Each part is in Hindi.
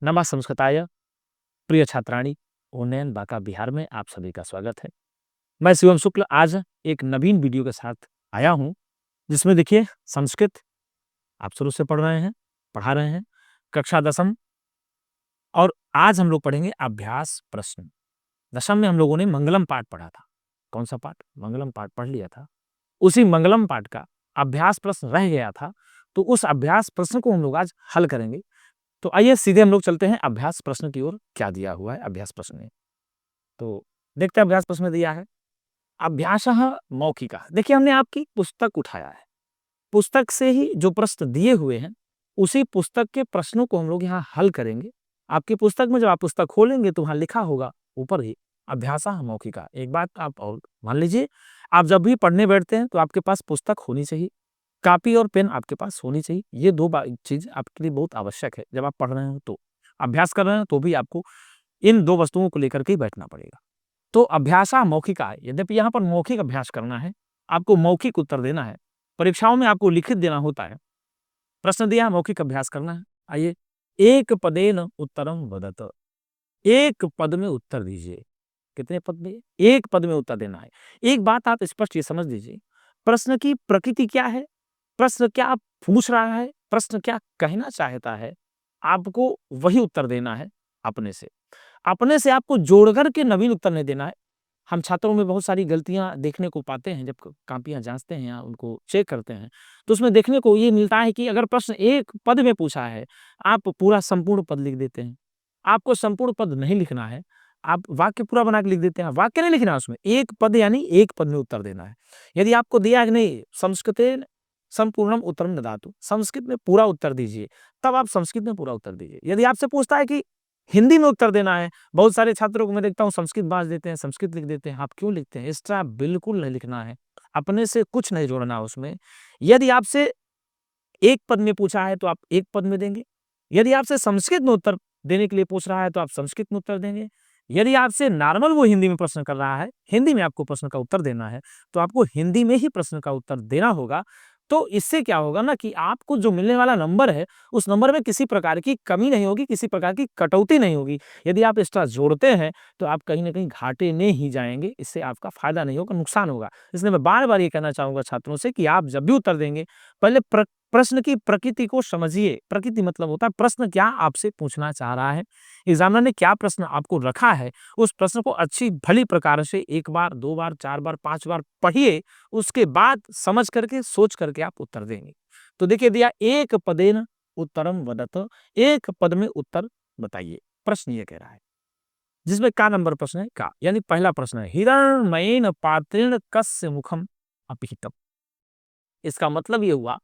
नमः संस्कृताय प्रिय छात्राणी उन्नयन बांका बिहार में आप सभी का स्वागत है। मैं शिवम शुक्ल आज एक नवीन वीडियो के साथ आया हूँ, जिसमें देखिए संस्कृत आप शुरू से पढ़ा रहे हैं, कक्षा 10वीं और आज हम लोग पढ़ेंगे अभ्यास प्रश्न। 10वीं में हम लोगों ने मंगलम पाठ पढ़ा था। कौन सा पाठ? मंगलम पाठ पढ़ लिया था। उसी मंगलम पाठ का अभ्यास प्रश्न रह गया था, तो उस अभ्यास प्रश्न को हम लोग आज हल करेंगे। तो आइए सीधे हम लोग चलते हैं अभ्यास प्रश्न की ओर। क्या दिया हुआ है अभ्यास प्रश्न में, तो देखते हैं अभ्यास प्रश्न में दिया है अभ्यासः मौखिकः। देखिए हमने आपकी पुस्तक उठाया है, पुस्तक से ही जो प्रश्न दिए हुए हैं उसी पुस्तक के प्रश्नों को हम लोग यहाँ हल करेंगे। आपकी पुस्तक में जब आप पुस्तक खोलेंगे तो वहां लिखा होगा ऊपर ही अभ्यासः मौखिकः। एक बात आप और मान लीजिए, आप जब भी पढ़ने बैठते हैं तो आपके पास पुस्तक होनी चाहिए, कापी और पेन आपके पास होनी चाहिए। ये दो चीज आपके लिए बहुत आवश्यक है। जब आप पढ़ रहे हो तो अभ्यास कर रहे हैं तो भी आपको इन दो वस्तुओं को लेकर के ही बैठना पड़ेगा। तो अभ्यासा मौखिक है, यद्यपि यहाँ पर मौखिक अभ्यास करना है, आपको मौखिक उत्तर देना है। परीक्षाओं में आपको लिखित देना होता है, प्रश्न दिया मौखिक अभ्यास करना है। आइए, एक पदेन उत्तरम वदत, एक पद में उत्तर दीजिए। कितने पद में? एक पद में उत्तर देना है। एक बात आप स्पष्ट ये समझ लीजिए, प्रश्न की प्रकृति क्या है, प्रश्न क्या पूछ रहा है, प्रश्न क्या कहना चाहता है, आपको वही उत्तर देना है। अपने से आपको जोड़ करके नवीन उत्तर नहीं देना है। हम छात्रों में बहुत सारी गलतियां देखने को पाते हैं, जब कापियां जांचते हैं या उनको चेक करते हैं तो उसमें देखने को ये मिलता है कि अगर प्रश्न एक पद में पूछा है, आप पूरा संपूर्ण पद लिख देते हैं। आपको संपूर्ण पद नहीं लिखना है, आप वाक्य पूरा बना के लिख देते हैं। वाक्य नहीं लिखना है, उसमें एक पद यानी एक पद में उत्तर देना है। यदि आपको दिया है कि नहीं संस्कृतेन संपूर्णम उत्तरम ददातु, संस्कृत में पूरा उत्तर दीजिए, तब आप संस्कृत में पूरा उत्तर दीजिए। यदि आपसे पूछता है कि हिंदी में उत्तर देना है, बहुत सारे छात्रों को मैं देखता हूँ संस्कृत बांट देते हैं, संस्कृत लिख देते हैं। आप क्यों लिखते हैं? एक्स्ट्रा बिल्कुल नहीं लिखना है, अपने से कुछ नहीं जोड़ना उसमें। यदि आपसे एक पद में पूछा है तो आप एक पद में देंगे, यदि आपसे संस्कृत में उत्तर देने के लिए पूछ रहा है तो आप संस्कृत में उत्तर देंगे। यदि आपसे नॉर्मल वो हिंदी में प्रश्न कर रहा है, हिंदी में आपको प्रश्न का उत्तर देना है, तो आपको हिंदी में ही प्रश्न का उत्तर देना होगा। तो इससे क्या होगा ना कि आपको जो मिलने वाला नंबर है, उस नंबर में किसी प्रकार की कमी नहीं होगी, किसी प्रकार की कटौती नहीं होगी। यदि आप एक्स्ट्रा जोड़ते हैं तो आप कहीं ना कहीं घाटे में ही जाएंगे, इससे आपका फायदा नहीं होगा, नुकसान होगा। इसलिए मैं बार बार ये कहना चाहूंगा छात्रों से कि आप जब भी उत्तर देंगे, पहले प्रश्न की प्रकृति को समझिए। प्रकृति मतलब होता है प्रश्न क्या आपसे पूछना चाह रहा है, एग्जामिनर ने क्या प्रश्न आपको रखा है, उस प्रश्न को अच्छी भली प्रकार से एक बार, दो बार, चार बार, पांच बार पढ़िए। उसके बाद समझ करके, सोच करके आप उत्तर देंगे। तो देखिए दिया एक पदेन उत्तरम वदत, एक पद में उत्तर बताइए। प्रश्न ये कह रहा है, जिसमें का नंबर प्रश्न है? का, यानी पहला प्रश्न है हिरण्मयेन पात्रेण कस्य मुखम अपिहितम। इसका मतलब ये हुआ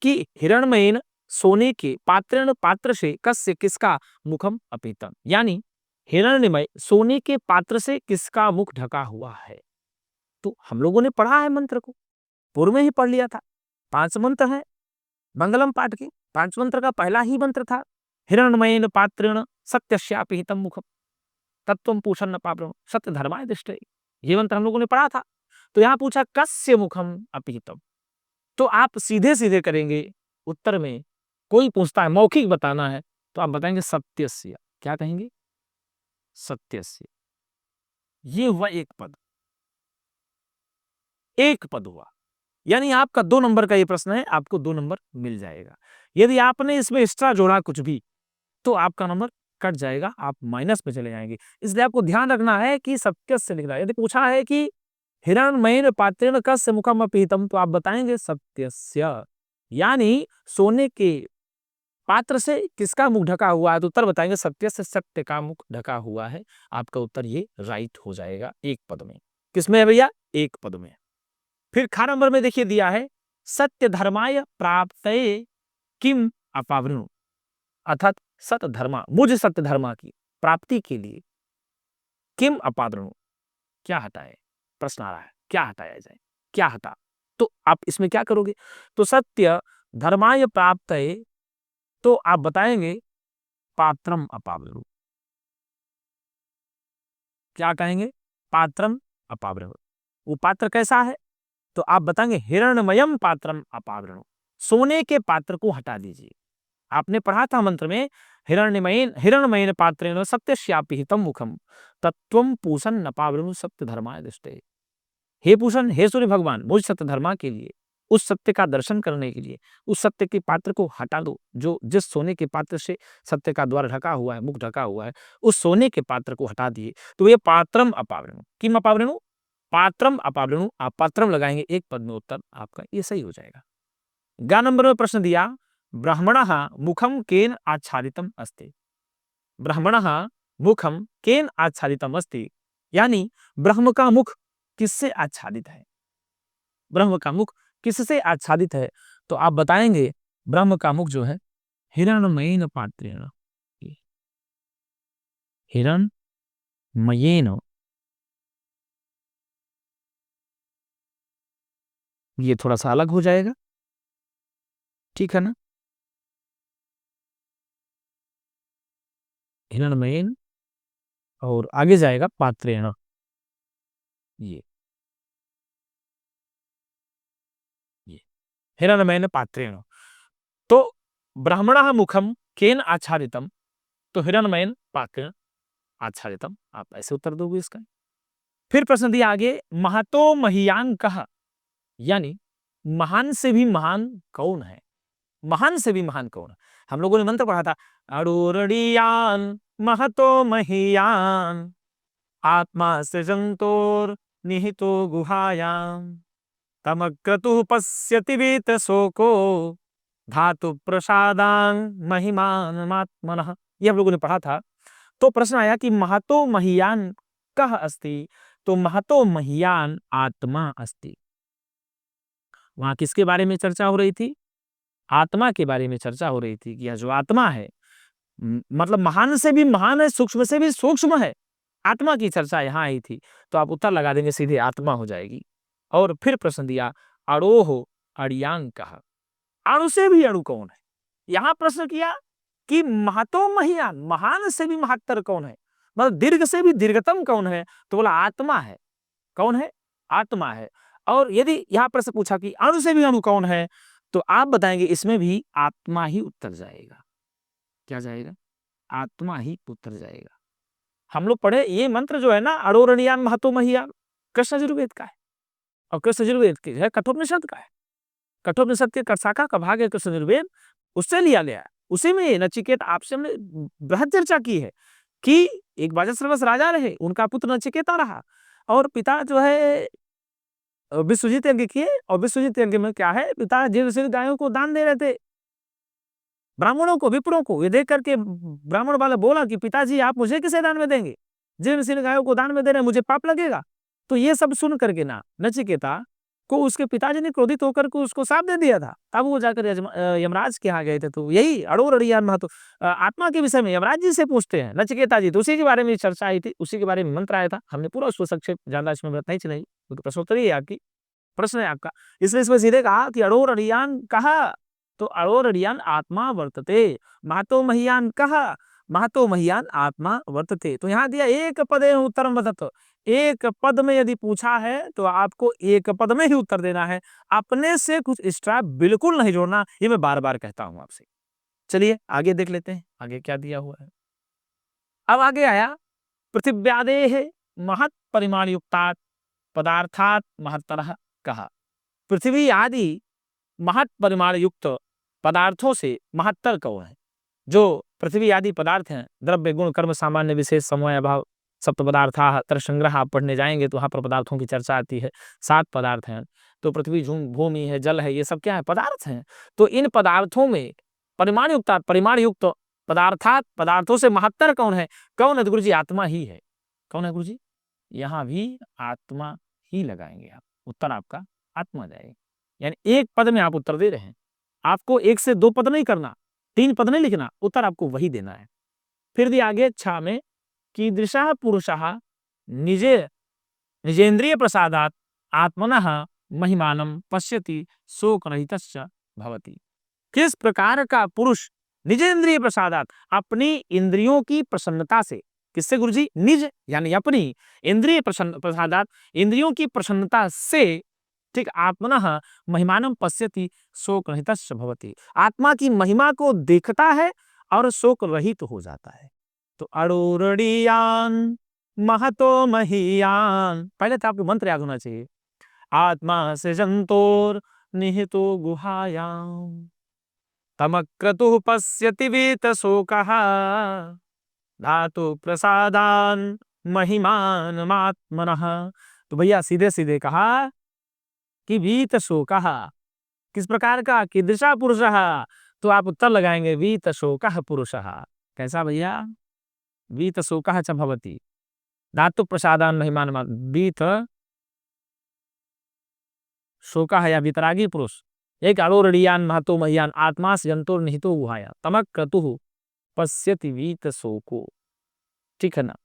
कि हिरण्मयेन सोने के पात्रेण पात्र से कस्य किसका मुखम अपिहितम, यानी हिरण्यमय सोने के पात्र से किसका मुख ढका हुआ है। तो हम लोगों ने पढ़ा है मंत्र को, पूर्व में ही पढ़ लिया था। 5 मंत्र है मंगलम पाठ के, 5 मंत्र का पहला ही मंत्र था हिरण्मयेन पात्रेण सत्यस्यापिहितम मुखम तत्वम पूषन्न पाप्रम सत्य धर्माय दृष्टये। ये मंत्र हम लोगों ने पढ़ा था। तो यहाँ पूछा कस्य मुखम अपिहितम, तो आप सीधे सीधे करेंगे उत्तर में। कोई पूछता है मौखिक बताना है तो आप बताएंगे सत्यस्य। क्या कहेंगे? सत्यस्य। ये हुआ एक पद, एक पद हुआ, यानी आपका 2 नंबर का ये प्रश्न है, आपको 2 नंबर मिल जाएगा। यदि आपने इसमें एक्स्ट्रा जोड़ा कुछ भी तो आपका नंबर कट जाएगा, आप माइनस में चले जाएंगे। इसलिए आपको ध्यान रखना है कि सत्यस्य लिखना है। यदि पूछा है कि हिरण्मयेन पात्रेण कस्य मुखम अपिहितम, तो आप बताएंगे सत्यस्य, यानी सोने के पात्र से किसका मुख ढका हुआ है, तो उत्तर बताएंगे सत्य से, सत्य का मुख ढका हुआ है। आपका उत्तर ये राइट हो जाएगा एक पद में। किसमें है भैया? एक पद में। फिर खा नंबर में देखिए दिया है सत्य धर्माय प्राप्तये किम अपावृणु, अर्थात सत्य धर्मा, मुझ सत्य धर्मा की प्राप्ति के लिए किम अपावृणु, क्या हटाए? प्रश्न आ रहा है क्या हटाया जाए, क्या हटा? तो आप इसमें क्या करोगे? तो सत्य धर्माय प्राप्तये, तो आप बताएंगे पात्रम अपावृणु। क्या कहेंगे? पात्रम अपावृणु। वो पात्र कैसा है? तो आप बताएंगे हिरण्मयम पात्रम अपावृणु, सोने के पात्र को हटा दीजिए। आपने पढ़ा था मंत्र में, हिरण्मयेन पात्रेण सत्यस्यापि हितं मुखम तत्त्वं पूषन् न पावृणु सत्य धर्माय दृष्टे। हे पूषण, हे सूर्य भगवान, मुझ सत्य धर्मा के लिए, उस सत्य का दर्शन करने के लिए, उस सत्य के पात्र को हटा दो, जो जिस सोने के पात्र से सत्य का द्वार ढका हुआ है, मुख ढका हुआ है, उस सोने के पात्र को हटा दिए। तो ये पात्रम अपावृणु, किम अपावृणु, पात्रम अपावृणु, आप पात्रम लगाएंगे एक पद में उत्तर आपका ये सही हो जाएगा। ग नंबर में प्रश्न दिया, ब्राह्मणः मुखम केन आच्छादितम अस्ति। ब्राह्मणः मुखम केन आच्छादितम अस्ति, यानी ब्रह्म का मुख किससे आच्छादित है, ब्रह्म का मुख किससे आच्छादित है, तो आप बताएंगे ब्रह्म का मुख जो है हिरण्मयेन पात्रेण, हिरण्मयेन, ये थोड़ा सा अलग हो जाएगा, ठीक है ना, हिरण्मयेन और आगे जाएगा पात्रेण, ये हिरण्मयेन पात्रेण। तो ब्राह्मणः मुखम केन आच्छादितम, तो हिरण्मयेन पात्रेण आच्छादितम, आप ऐसे उत्तर दोगे इसका। फिर प्रश्न दिया आगे, महतो महीयान कहा, यानी महान से भी महान कौन है, महान से भी महान कौन है। हम लोगों ने मंत्र पढ़ा था, अड़ोरड़ियान महतो महीयान आत्मा सृजंतोर निहितो गुहायाम तमक्रतुः पश्यति वीत शोको धातु प्रसादान महिमानमात्मनः, ये हम लोगों ने पढ़ा था। तो प्रश्न आया कि महतो महीयान कह अस्ति, तो महतो महीयान आत्मा अस्ति। वहां किसके बारे में चर्चा हो रही थी, आत्मा के बारे में चर्चा हो रही थी कि यह जो आत्मा है, मतलब महान से भी महान है, सूक्ष्म से भी सूक्ष्म है, आत्मा की चर्चा यहां आई थी। तो आप उत्तर लगा देंगे, सीधे आत्मा हो जाएगी। और फिर प्रश्न दिया, अड़ोह अड़ियांग कहा, अणु से भी अणु कौन है। यहां प्रश्न किया कि महतो महियान, महान से भी महत्तर कौन है, मतलब दीर्घ से भी दीर्घतम कौन है, तो बोला आत्मा है। कौन है, आत्मा है। और यदि यहां प्रश्न पूछा कि अणु से भी अणु कौन है, तो आप बताएंगे इसमें भी आत्मा ही उत्तर जाएगा। क्या जाएगा, आत्मा ही उत्तर जाएगा। हम लोग पढ़े ये मंत्र जो है ना, अड़ोरणियान महतो महियान, कृष्ण यजुर्वेद का है, और कृष्ण यजुर्वेद के है कठोपनिषद का है। कठोपनिषद के शाखा का भाग है कृष्ण यजुर्वेद, उससे लिया गया है। उसी में नचिकेत, आपसे हमने बृहद चर्चा की है कि एक बाजस्रवस राजा रहे, उनका पुत्र नचिकेता रहा, और पिता जो है विश्वजीत यज्ञ किए, और विश्वजीत यज्ञ में क्या है, पिता जीवशील गायों को दान दे रहे थे, ब्राह्मणों को, विप्रों को। ये देख करके ब्राह्मण वाला बोला कि पिताजी आप मुझे किसे दान में देंगे, जीवशील गायों को दान में दे रहे हैं, मुझे पाप लगेगा। तो ये सब सुन करके ना नचिकेता को उसके पिताजी ने क्रोधित होकर के उसको साप दे दिया था। तब वो जाकर यमराज के यहाँ गए थे। तो यही अड़ोर अड़ियान महतो आत्मा के विषय में यमराज जी से पूछते हैं नचिकेता जी, तो उसी के बारे में चर्चा आई थी, उसी के बारे में मंत्र आया था। हमने पूरा उसको संक्षेप, ज्यादा इसमें बात नहीं चलाई, तो प्रश्नोत्तरी है आपकी, प्रश्न है आपका, इसलिए इसमें सीधे कहा कि अड़ोर अड़ियान कहा, तो अड़ोर अड़ियान आत्मा वर्तते। महतो महियान कहा, महतो महियान आत्मा वर्तते। तो यहाँ दिया एक पदे उत्तरम वदत, एक पद में यदि पूछा है तो आपको एक पद में ही उत्तर देना है, अपने से कुछ एक्स्ट्रा बिल्कुल नहीं जोड़ना। ये मैं बार बार कहता हूं आपसे। चलिए आगे देख लेते हैं, आगे क्या दिया हुआ है। अब आगे आया, पृथिव्यादेः महत् परिमाण युक्तात् पदार्थात् महत्तरः कहा। पृथ्वी आदि महत् परिमाण युक्त पदार्थों से महत्तर कौन है। जो पृथ्वी आदि पदार्थ हैं, द्रव्य गुण कर्म सामान्य विशेष समय अभाव सप्त पदार्थ तरसंग्रह, आप पढ़ने जाएंगे तो वहां पर पदार्थों की चर्चा आती है। 7 पदार्थ हैं, तो पृथ्वी भूमि है, जल है, ये सब क्या है, पदार्थ हैं। तो इन पदार्थों में परिमाण युक्त पदार्थात, पदार्थों से महत्तर कौन है, कौन है, गुरु जी आत्मा ही है। कौन है गुरु जी, यहां भी आत्मा ही लगाएंगे आप, उत्तर आपका आत्मा जाएगा। यानी एक पद में आप उत्तर दे रहे हैं, आपको 1 से 2 पद नहीं करना, 3 पद नहीं लिखना, उत्तर आपको वही देना है। फिर दिया आगे 6 में, कीदृशः पुरुषः निजेन्द्रिय प्रसादात् आत्मनः महिमानं पश्यति शोकरहितश्च भवति। किस प्रकार का पुरुष निजेन्द्रिय प्रसादात्, अपनी इंद्रियों की प्रसन्नता से, किससे गुरुजी, निज यानी अपनी इंद्रिय प्रसादात्, इंद्रियों की प्रसन्नता से ठीक, आत्मनः महिमानं पश्यति शोक रहितस्य भवति। आत्मा की महिमा को देखता है और शोक रहित हो जाता है। तो अरुरणीयान महतो महीयान, पहले तो आपको मंत्र याद होना चाहिए। आत्मा से जंतोर निहितो गुहायाम, तमक्रतुः पश्यति वीत शोकः, धातु प्रसादान महिमानमात्मनः। तो भैया सीधे सीधे कहा कि वीत शोकः किस प्रकार का, कीदृशः पुरुषः। तो आप उत्तर लगाएंगे वीत शोकः पुरुषः। कैसा भैया? वीत शोकः च भवति, धातु प्रसादान महिमान, वीत शोकः या वितरागी पुरुष। एक अरोरणीयान महतो महीयान, आत्मा से जंतुर निहितो गुहाया, तमक क्रतुः पश्यति वीत शोको। ठीक है ना?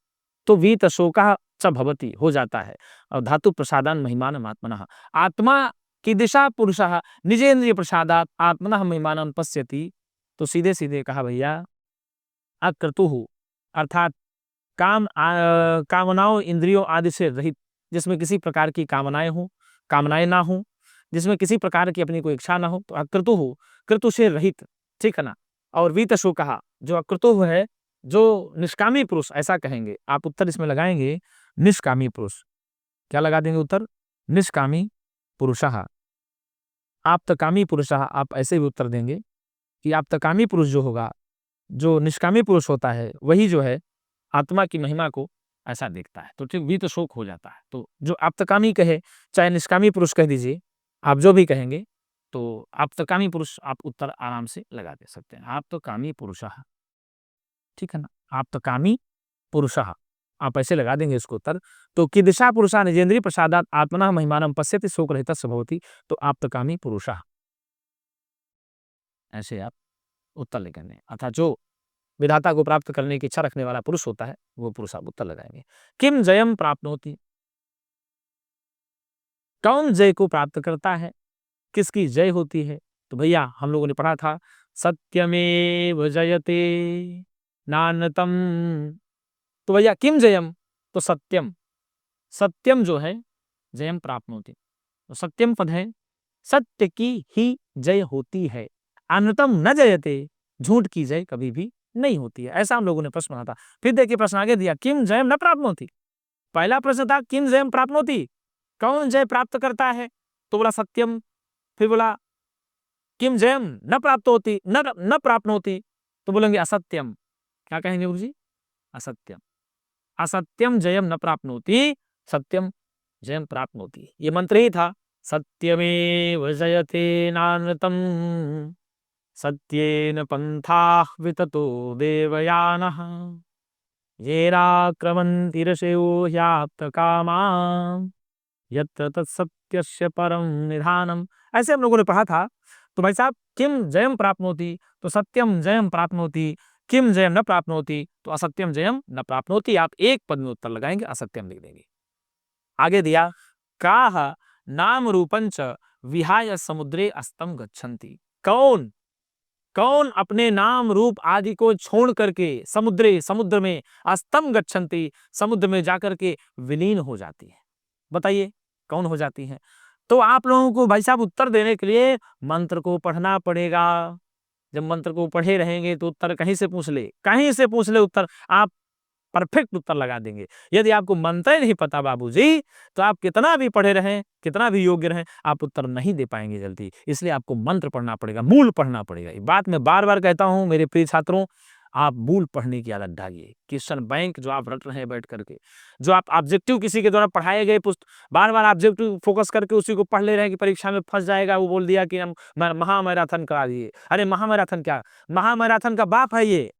तो वीत शोकः च भवति हो जाता है, और धातु प्रसादान महिमानम आत्मनः, आत्मा की दिशा पुरुषः निजेंद्रिय प्रसादात आत्मनः महिमानम पश्यति। तो सीधे सीधे कहा भैया अक्रतुः अर्थात कामनाओं इंद्रियों आदि से रहित, जिसमें किसी प्रकार की कामनाएं ना हो, जिसमें किसी प्रकार की अपनी कोई इच्छा ना हो, तो अक्रतुः क्रतु से रहित। ठीक है ना? और वीत शोकः जो अक्रतुः है, जो निष्कामी पुरुष, ऐसा कहेंगे आप। उत्तर इसमें लगाएंगे निष्कामी पुरुष। क्या लगा देंगे उत्तर? निष्कामी पुरुषः। आप्तकामी पुरुषः, आप ऐसे भी उत्तर देंगे कि आप्तकामी पुरुष जो होगा, जो निष्कामी पुरुष होता है, वही जो है आत्मा की महिमा को ऐसा देखता है। तो ठीक, वीत शोक हो जाता है। तो जो आप्तकामी कहे, चाहे निष्कामी पुरुष कह दीजिए, आप जो भी कहेंगे, तो आप्तकामी पुरुष आप उत्तर आराम से लगा दे सकते हैं। आप्तकामी पुरुषः, ठीक है ना? आप्तकामी पुरुषः, आप ऐसे लगा देंगे इसको उत्तर। तो कीदृशः पुरुषः निजेंद्रिय प्रसादात आत्मनः महिमानं पश्यति शोक रहितस्य भवति। तो आप्तकामी पुरुषः, ऐसे आप उत्तर लिखेंगे। अर्थात जो विधाता को प्राप्त करने की इच्छा रखने वाला पुरुष होता है, वो पुरुष आप उत्तर लगाएंगे। किम जयम प्राप्नोति, कौन जय को प्राप्त करता है, किसकी जय होती है? तो भैया हम लोगों ने पढ़ा था सत्यमेव जयते नान्यतम। तो भैया किम जयम, तो सत्यम, सत्यम जो है जयम प्राप्नोति, तो सत्यम पद है, सत्य की ही जय होती है। अन्यतम न जयते, झूठ की जय कभी भी नहीं होती है। ऐसा हम लोगों ने प्रश्न पढ़ा था। फिर देखिए प्रश्न आगे दिया, किम जयम न प्राप्नोति। पहला प्रश्न था किम जयम प्राप्नोति, कौन जय प्राप्त करता है? तो बोला सत्यम। फिर बोला किम जयम न प्राप्त होती, न प्राप्नोति, तो बोलेंगे असत्यम। क्या कहेंगे गुरु जी? असत्यम। असत्यम जयम न प्राप्नोति, सत्यम जयम प्राप्नोति। ये मंत्र ही था, सत्यमेव जयते नानृतम, सत्येन पंथाः विततो देवयानः, येनाक्रमन्ति ऋषयो ह्याप्तकामाः, यत्र तत्सत्यस्य परम निधानम। ऐसे हम लोगों ने पढ़ा था। तो भाई साहब किम जयम प्राप्नोति, तो सत्यम जयम प्राप्नोति। किम जयम न प्राप्नोति, तो असत्यम जयम न प्राप्नोति। आप एक पद में उत्तर लगाएंगे, असत्यम लिख देंगे। आगे दिया काह नाम रूपंच विहाय समुद्रे अस्तम गच्छन्ति। कौन, कौन अपने नाम रूप आदि को छोड़ करके समुद्र में अस्तम गच्छन्ति, समुद्र में जाकर के विलीन हो जाती है। बताइए कौन हो जाती है? तो आप लोगों को भाई साहब उत्तर देने के लिए मंत्र को पढ़ना पड़ेगा। जब मंत्र को पढ़े रहेंगे तो उत्तर कहीं से पूछ ले, कहीं से पूछ ले उत्तर, आप परफेक्ट उत्तर लगा देंगे। यदि आपको मंत्र नहीं पता बाबूजी, तो आप कितना भी पढ़े रहें, कितना भी योग्य रहें, आप उत्तर नहीं दे पाएंगे जल्दी। इसलिए आपको मंत्र पढ़ना पड़ेगा, मूल पढ़ना पड़ेगा। ये बात मैं बार बार कहता हूं मेरे प्रिय छात्रों, आप मूल पढ़ने की आदत डालिए। क्वेश्चन बैंक जो आप रट रहे हैं बैठ करके, जो आप ऑब्जेक्टिव किसी के द्वारा पढ़ाए गए पुस्तक बार बार ऑब्जेक्टिव फोकस करके उसी को पढ़ ले रहे हैं कि परीक्षा में फंस जाएगा। वो बोल दिया कि हम महामैराथन करा दिए। अरे महामैराथन क्या, महामैराथन का बाप है ये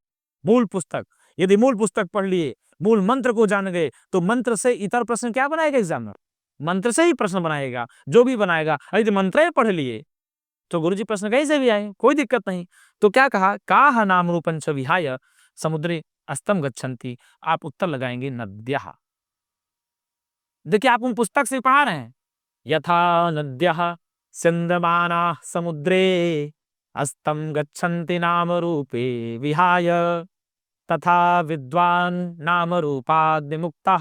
मूल पुस्तक। यदि मूल पुस्तक पढ़ लिए, मूल मंत्र को जान गए, तो मंत्र से इतर प्रश्न क्या बनाएगा एग्जामिनर? मंत्र से ही प्रश्न बनाएगा, जो भी बनाएगा। यदि मंत्र ही पढ़ लिए तो गुरुजी प्रश्न कहीं से भी आए, कोई दिक्कत नहीं। तो क्या कहा, काह नाम रूपंच विहाय समुद्रे अस्तम गच्छन्ति। आप उत्तर लगाएंगे नद्यः। देखिए आप उन पुस्तक से पढ़ा रहे हैं, यथा नद्यः सिंधमानाः समुद्रे अस्तम गच्छन्ति नाम रूपे विहाय, तथा विद्वान नाम रूपाद् विमुक्तः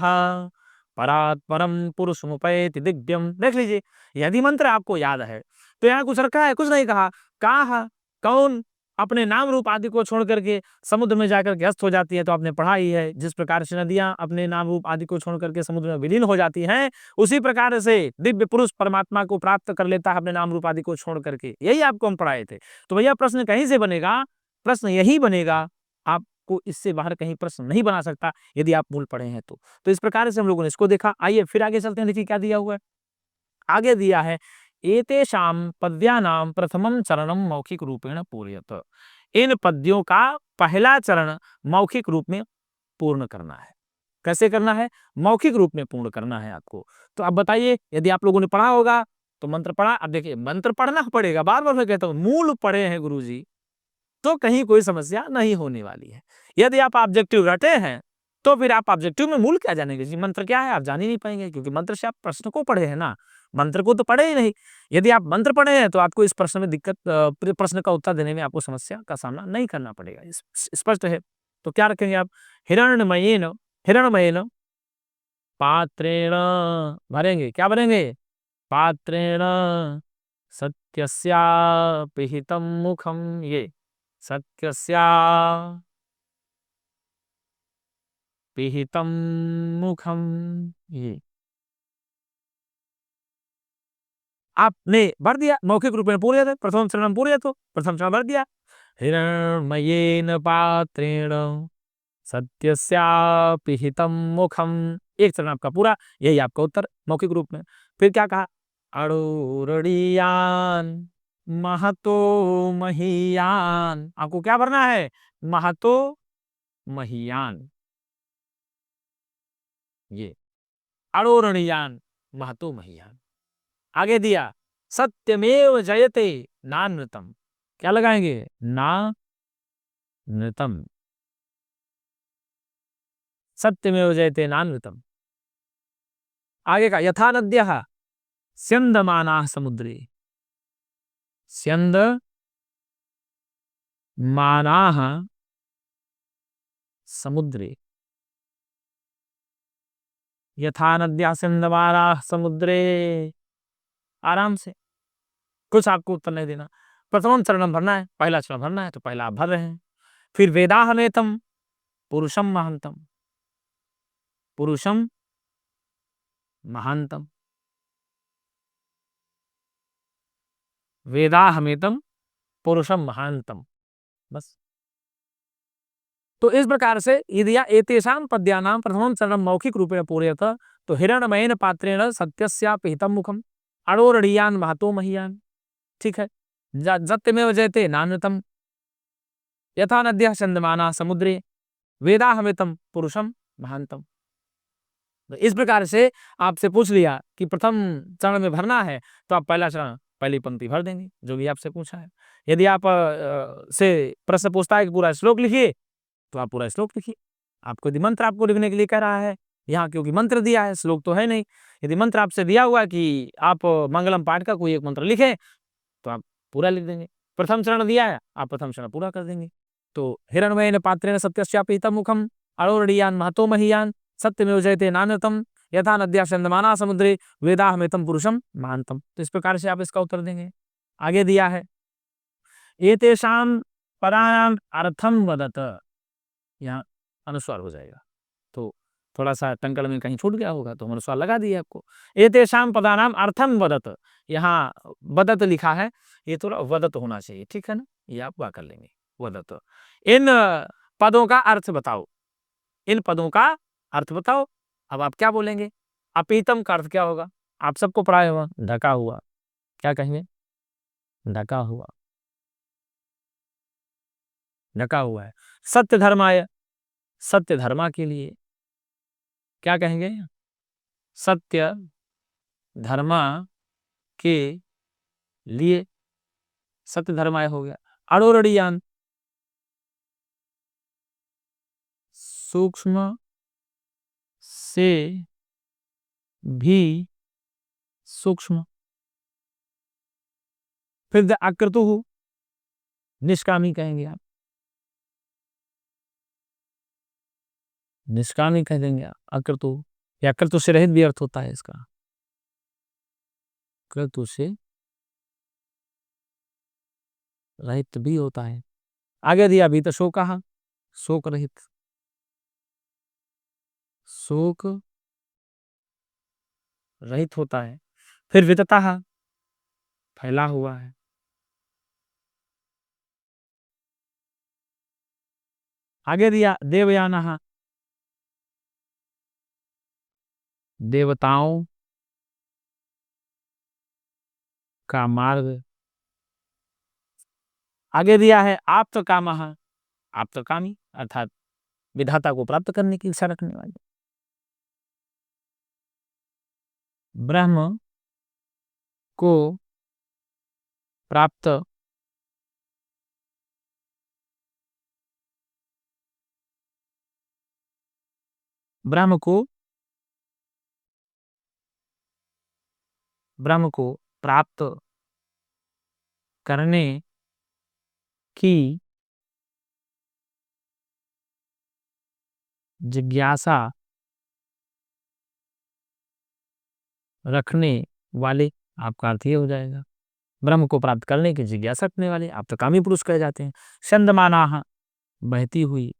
परात् परम पुरुषमुपैति दिव्यम। देख लीजिए, यदि मंत्र आपको याद है तो यहाँ कुछ रखा है, कुछ नहीं कहा। कहा कौन अपने नाम रूप आदि को छोड़ करके समुद्र में जाकर के अस्त हो जाती है, तो आपने पढ़ा ही है। जिस प्रकार से नदियां अपने नाम रूप आदि को छोड़ करके समुद्र में विलीन हो जाती हैं, उसी प्रकार से दिव्य पुरुष परमात्मा को प्राप्त कर लेता है अपने नाम रूप आदि को छोड़ करके। यही आपको हम पढ़ाए थे। तो भैया प्रश्न कहीं से बनेगा? प्रश्न यही बनेगा, आपको इससे बाहर कहीं प्रश्न नहीं बना सकता यदि आप मूल पढ़े हैं तो इस प्रकार से हम लोगों ने इसको देखा। आइए फिर आगे चलते हैं। देखिए क्या दिया हुआ है, आगे दिया है एतेषां पद्यानां प्रथमं चरणं मौखिक रूपेण पूरयत। इन पद्यों का पहला चरण मौखिक रूप में पूर्ण करना है। कैसे करना है? मौखिक रूप में पूर्ण करना है आपको। तो अब बताइए, यदि आप लोगों ने पढ़ा होगा तो मंत्र पढ़ा। अब देखिए मंत्र पढ़ना पड़ेगा, बार बार मैं कहता हूं, मूल पढ़े हैं गुरुजी तो कहीं कोई समस्या नहीं होने वाली है। यदि आप ऑब्जेक्टिव रटे हैं तो फिर आप ऑब्जेक्टिव में मूल क्या जानेंगे जी, मंत्र क्या है आप जान ही नहीं पाएंगे, क्योंकि मंत्र से आप प्रश्न को पढ़े हैं ना, मंत्र को तो पढ़े ही नहीं। यदि आप मंत्र पढ़े हैं तो आपको इस प्रश्न में दिक्कत, प्रश्न का उत्तर देने में आपको समस्या का सामना नहीं करना पड़ेगा। स्पष्ट है। तो क्या रखेंगे आप? हिरण्मयेन, हिरण्मयेन पात्रेण भरेंगे। क्या भरेंगे? पात्रेण सत्यस्या पिहितम मुखम। ये सत्यस्या पिहितम मुखम, ये आपने भर दिया। मौखिक रूप में पूरे थे, प्रथम चरण पूरे, तो प्रथम चरण भर दिया। हिरण्मयेन पात्रेण सत्यस्या पिहितम मुखम, एक चरण आपका पूरा। यही आपका उत्तर मौखिक रूप में। फिर क्या कहा? अड़ोरणीयान महतो महीयान। आपको क्या भरना है? महतो महीयान, ये अड़ोरणीयान महतो महीयान। आगे दिया सत्यमेव जयते नानृतम। क्या लगाएंगे? ना नृतम, सत्यमेव जयते नानृतम। आगे का यथा नद्यः स्यन्दमानाः समुद्रे, स्यन्दमानाः समुद्रे, यथा नद्यः स्यन्दमानाः समुद्रे। आराम से, कुछ आपको उत्तर नहीं देना। प्रथम चरण भरना है, पहला चरण भरना है, तो पहला आप भर रहे हैं। फिर वेदाहमेतम पुरुषम महांतम, पुरुषम महांतम, वेदाहमेतम पुरुषम महांतम, बस। तो इस प्रकार से यदि एतेषां पद्यानां प्रथमं चरणं मौखिक रूपेण पूरयत, तो हिरण्मयेन पात्रेण सत्यस्या पिहितं मुखम् अड़ोरणीयान् महतो महीयान्। ठीक है। सत्यमेव जयते नानृतम्, यथा नद्यः स्यन्दमानाः समुद्रे, वेदाहमेतं पुरुषं महान्तम्। तो इस प्रकार से आपसे पूछ लिया कि प्रथम चरण में भरना है, तो आप पहला चरण पहली पंक्ति भर देंगे जो भी आपसे पूछा है। यदि आप से प्रश्न पूछता है कि पूरा श्लोक लिखिए, तो आप पूरा श्लोक लिखिए। आपको यदि मंत्र आपको लिखने के लिए कह रहा है यहाँ, क्योंकि मंत्र दिया है, श्लोक तो है नहीं। यदि मंत्र आपसे दिया हुआ है कि आप मंगलम पाठ का कोई एक मंत्र लिखें, तो आप पूरा लिख देंगे। प्रथम चरण दिया है, आप प्रथम चरण पूरा कर देंगे। तो हिरण्मयेन पात्रेण सत्यस्यापिहितं मुखम् अड़ोरणीयान् महतो महीयान् सत्यमेव जयते नानृतम् यथा नद्यः स्यन्दमानाः समुद्रे वेदाहमेतं पुरुषं महान्तम्। तो इस प्रकार से आप इसका उत्तर देंगे। आगे दिया है एतेषां पदानां अर्थं वदत। यहाँ अनुस्वार हो जाएगा, तो थोड़ा सा टंकल में कहीं छूट गया होगा तो हम अनुस्वार लगा दिए आपको। एतेषां पदानां अर्थं वदत, यहाँ वदत लिखा है, ये थोड़ा वदत होना चाहिए, ठीक है ना, ये आप वा कर लेंगे, वदत। इन पदों का अर्थ बताओ, इन पदों का अर्थ बताओ। अब आप क्या बोलेंगे? अपीतम का अर्थ क्या होगा? आप सबको पढ़ाए हुआ, ढका हुआ। क्या कहेंगे? ढका हुआ, ढका हुआ है। सत्य धर्माय, सत्य धर्मा के लिए। क्या कहेंगे? सत्य धर्मा के लिए, सत्य धर्माय हो गया। अड़ोरणीयान सूक्ष्म से भी सूक्ष्म। फिर अक्रतुः, निष्कामी कहेंगे आप, निष्कामी कह देंगे आप, अक्रतुः। या कर्तु से रहित भी अर्थ होता है इसका, कर्तु से रहित भी होता है। आगे दिया भीत शोकः, शोक रहित, शोक रहित होता है। फिर विततः, फैला हुआ है। आगे दिया देवयानः, देवताओं का मार्ग। आगे दिया है आप्तकामः, आप्तकामी अर्थात विधाता को प्राप्त करने की इच्छा रखने वाले। ब्रह्म को प्राप्त ब्रह्म को ब्रह्म को प्राप्त करने की जिज्ञासा रखने वाले, आपका अर्थ ये हो जाएगा। ब्रह्म को प्राप्त करने की जिज्ञासा रखने वाले आप तो कामी पुरुष कहे जाते हैं। छंदमानाः, बहती हुई।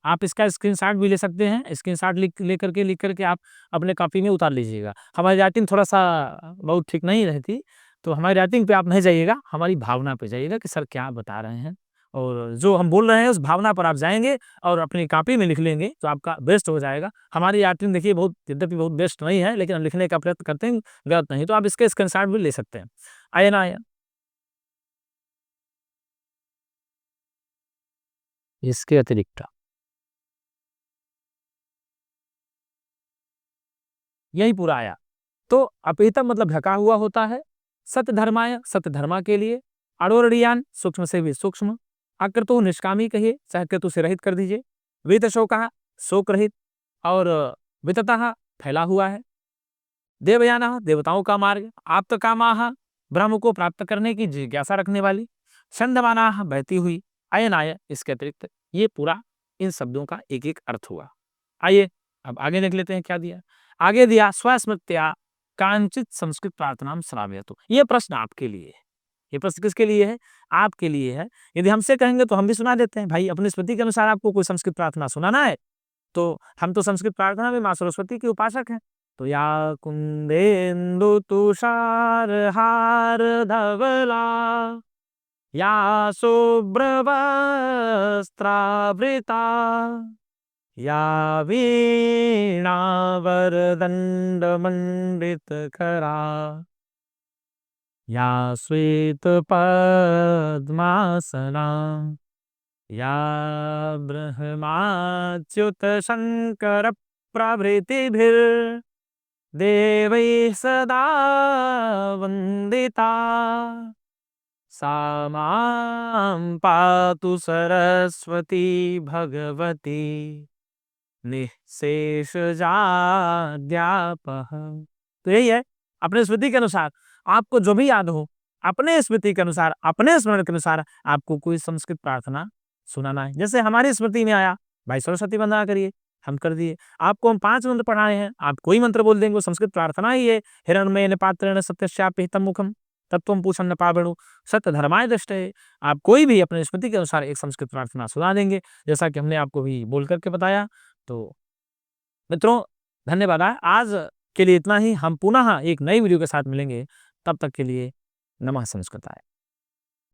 आप इसका स्क्रीनशॉट भी ले सकते हैं। स्क्रीनशॉट लिख करके आप अपने कॉपी में उतार लीजिएगा। हमारी राइटिंग थोड़ा सा बहुत ठीक नहीं रहती, तो हमारी राइटिंग पे आप नहीं जाइएगा, हमारी भावना पे जाइएगा कि सर क्या बता रहे हैं, और जो हम बोल रहे हैं उस भावना पर आप जाएंगे और अपनी कॉपी में लिख लेंगे तो आपका बेस्ट हो जाएगा। हमारी राइटिंग देखिए बहुत, यद्यपि बहुत बेस्ट नहीं है, लेकिन हम लिखने का प्रयत्न करते हैं, गलत नहीं, तो आप इसके स्क्रीनशॉट भी ले सकते हैं। आए ना आया, इसके अतिरिक्त यही पूरा आया। तो अपिहितम मतलब ढका हुआ होता है। सत्य धर्माय, सत्य धर्मा के लिए। अड़ोरड़ियान, सूक्ष्म से भी सूक्ष्म। अक्रतु, निष्कामी कहिए, चाहे क्रतु से रहित कर दीजिए। वित शोकः, शोक रहित। और विततः, फैला हुआ है। देवयानः, देवताओं का मार्ग। आप्तकामाः, ब्रह्म को प्राप्त करने की जिज्ञासा रखने वाली। छंदमानाः, बहती हुई। अयनाय, इसके अतिरिक्त। ये पूरा इन शब्दों का एक एक अर्थ हुआ। आइए अब आगे देख लेते हैं क्या दिया। आगे दिया स्वस्मृत्या कांचित संस्कृत प्रार्थना श्रावयतु। ये प्रश्न आपके लिए है। ये प्रश्न किसके लिए है? आपके लिए है। यदि हमसे कहेंगे तो हम भी सुना देते हैं, भाई अपनी स्मृति के अनुसार आपको कोई संस्कृत प्रार्थना सुनाना है, तो हम तो संस्कृत प्रार्थना में माँ सरस्वती के उपासक हैं। तो या कुंदेन्दु तुषार हार धवला, या शुभ्रवस्त्रावृता, या वीणावरदण्डमण्डितकरा, या श्वेतपद्मासना, या ब्रह्माच्युतशङ्करप्रभृतिभिर्देवैः सदा वन्दिता, सा मां पातु सरस्वती भगवती निःशेषजाड्यापः। तो यही है, अपने स्मृति के अनुसार आपको जो भी याद हो, अपने स्मृति के अनुसार, अपने स्मरण के अनुसार आपको कोई संस्कृत प्रार्थना सुनाना है। जैसे हमारी स्मृति में आया, भाई सरस्वती वंदना करिए, हम कर दिए। आपको हम 5 मंत्र पढ़ाए हैं, आप कोई मंत्र बोल देंगे, वो संस्कृत प्रार्थना ही है। हिरण्मयेन पात्रेण सत्यस्यापिहितं मुखं तत्त्वं पूषन्न पावृणु सत्य धर्माय दृष्टये। आप कोई भी अपने स्मृति के अनुसार एक संस्कृत प्रार्थना सुना देंगे, जैसा कि हमने आपको भी बोल करके बताया। तो मित्रों, धन्यवाद। आज के लिए इतना ही। हम पुनः एक नई वीडियो के साथ मिलेंगे, तब तक के लिए नमः संस्कृताय।